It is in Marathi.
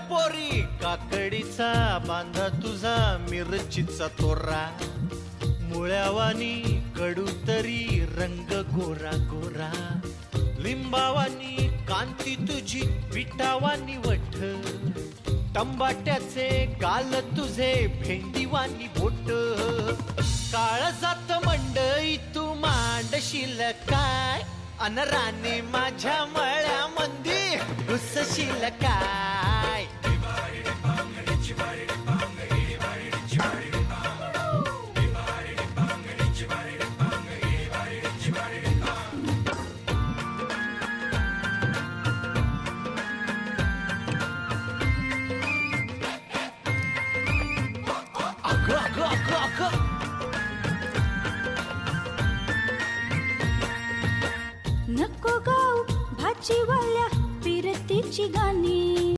पोरी काकडीचा बांधा तुझा मिरचीचा तोरा मुळ्यावानी कडू तरी रंग गोरा गोरा लिंबावानी कांती तुझी पिठावानी वठ टंबाट्याचे गाल तुझे भेंडीवानी बोट काळजात मंडई तू मांडशील काय अन राणी माझ्या मळ्यामंदी घुसशील काय नको गाऊ भाजीवाल्या फिरतीची गाणी